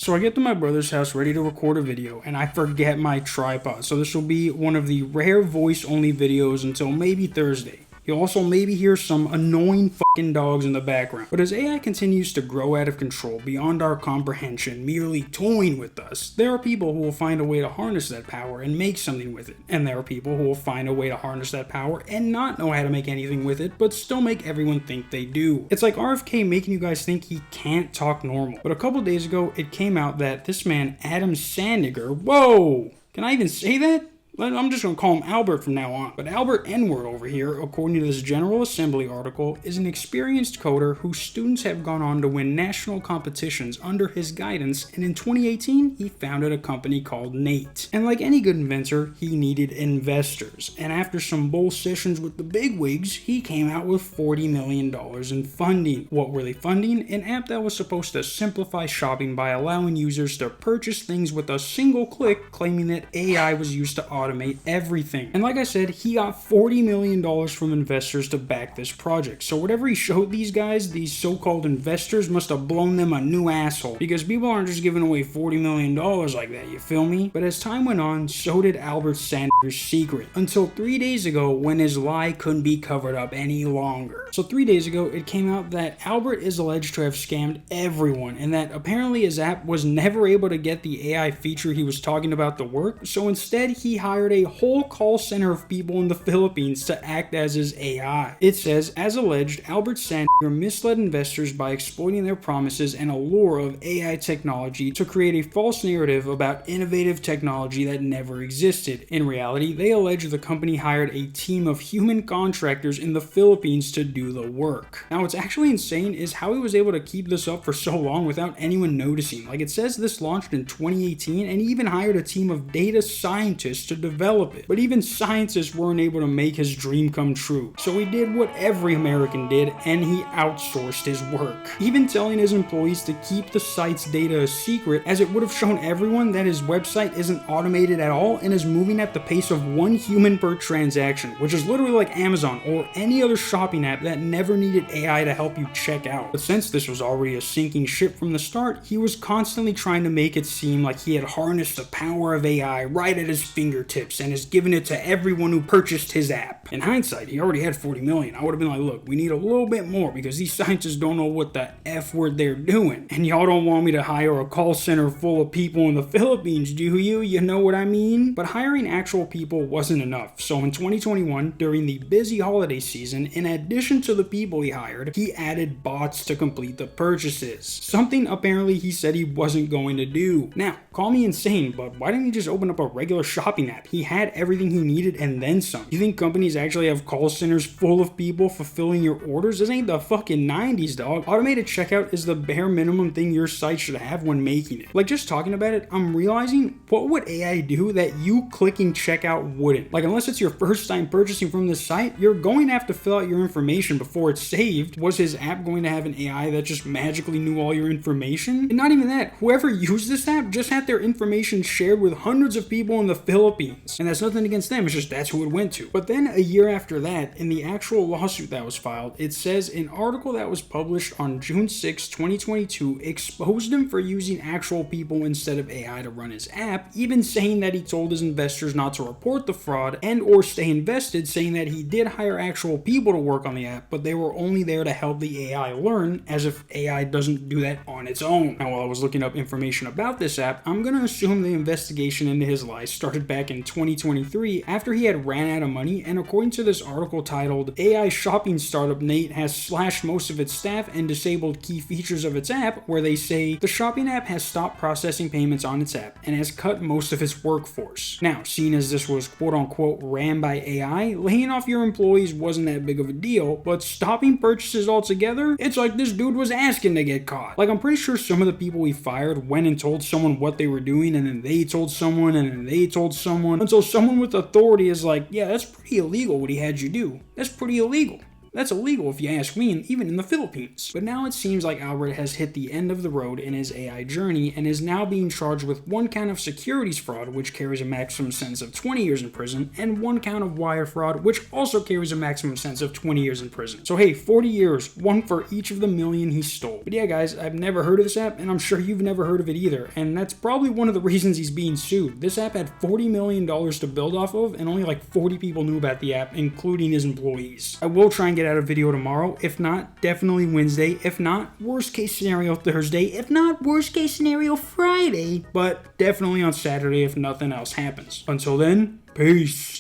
So I get to my brother's house ready to record a video and I forget my tripod. So this will be one of the rare voice only videos until maybe Thursday. You'll also maybe hear some annoying fucking dogs in the background. But as AI continues to grow out of control beyond our comprehension, merely toying with us, there are people who will find a way to harness that power and make something with it. And there are people who will find a way to harness that power and not know how to make anything with it, but still make everyone think they do. It's like RFK making you guys think he can't talk normal. But a couple days ago, it came out that this man, Adam Sandiger, whoa! Can I even say that? I'm just going to call him Albert from now on. But Albert N-word over here, according to this General Assembly article, is an experienced coder whose students have gone on to win national competitions under his guidance, and in 2018, he founded a company called Nate. And like any good inventor, he needed investors. And after some bull sessions with the bigwigs, he came out with $40 million in funding. What were they funding? An app that was supposed to simplify shopping by allowing users to purchase things with a single click, claiming that AI was used to automate everything. And like I said, he got $40 million from investors to back this project. So whatever he showed these guys, these so-called investors must have blown them a new asshole, because people aren't just giving away $40 million like that, you feel me? But as time went on, so did Albert Sandiger's secret, until 3 days ago when his lie couldn't be covered up any longer. So 3 days ago, it came out that Albert is alleged to have scammed everyone, and that apparently his app was never able to get the AI feature he was talking about to work, so instead he hired a whole call center of people in the Philippines to act as his AI. It says, as alleged, Albert Sandiger misled investors by exploiting their promises and allure of AI technology to create a false narrative about innovative technology that never existed. In reality, they allege the company hired a team of human contractors in the Philippines to do the work. Now, what's actually insane is how he was able to keep this up for so long without anyone noticing. Like, it says this launched in 2018, and he even hired a team of data scientists to develop it. But even scientists weren't able to make his dream come true. So he did what every American did, and he outsourced his work. Even telling his employees to keep the site's data a secret, as it would have shown everyone that his website isn't automated at all and is moving at the pace of 1 human per transaction, which is literally like Amazon or any other shopping app that never needed AI to help you check out. But since this was already a sinking ship from the start, he was constantly trying to make it seem like he had harnessed the power of AI right at his fingertips and has given it to everyone who purchased his app. In hindsight, he already had 40 million. I would have been like, look, we need a little bit more because these scientists don't know what the F word they're doing. And y'all don't want me to hire a call center full of people in the Philippines, do you? You know what I mean? But hiring actual people wasn't enough. So in 2021, during the busy holiday season, in addition to the people he hired, he added bots to complete the purchases. Something apparently he said he wasn't going to do. Now, call me insane, but why didn't he just open up a regular shopping app? He had everything he needed and then some. You think companies actually have call centers full of people fulfilling your orders? This ain't the fucking 90s, dog. Automated checkout is the bare minimum thing your site should have when making it. Like, just talking about it, I'm realizing, what would AI do that you clicking checkout wouldn't? Like, unless it's your first time purchasing from this site, you're going to have to fill out your information before it's saved. Was his app going to have an AI that just magically knew all your information? And not even that, whoever used this app just had their information shared with hundreds of people in the Philippines. And that's nothing against them, it's just that's who it went to. But then a year after that, in the actual lawsuit that was filed, it says an article that was published on June 6, 2022 exposed him for using actual people instead of AI to run his app, even saying that he told his investors not to report the fraud and or stay invested, saying that he did hire actual people to work on the app, but they were only there to help the AI learn, as if AI doesn't do that on its own. Now, while I was looking up information about this app, I'm gonna assume the investigation into his lies started back in 2023 after he had ran out of money, and according to this article titled AI Shopping Startup Nate has slashed most of its staff and disabled key features of its app, where they say the shopping app has stopped processing payments on its app and has cut most of its workforce. Now, seeing as this was quote unquote ran by AI, laying off your employees wasn't that big of a deal, but stopping purchases altogether, it's like this dude was asking to get caught. Like, I'm pretty sure some of the people he fired went and told someone what they were doing, and then they told someone, and then they told someone, until someone with authority is like, yeah, that's pretty illegal what he had you do. That's pretty illegal. That's illegal if you ask me, and even in the Philippines. But now it seems like Albert has hit the end of the road in his AI journey and is now being charged with one count of securities fraud, which carries a maximum sentence of 20 years in prison, and one count of wire fraud, which also carries a maximum sentence of 20 years in prison. So hey, 40 years, one for each of the million he stole. But yeah guys, I've never heard of this app, and I'm sure you've never heard of it either, and that's probably one of the reasons he's being sued. This app had $40 million to build off of, and only like 40 people knew about the app, including his employees. I will try and get out a video tomorrow. If not, definitely Wednesday. If not, worst case scenario Thursday. If not, worst case scenario Friday. But definitely on Saturday if nothing else happens. Until then, peace.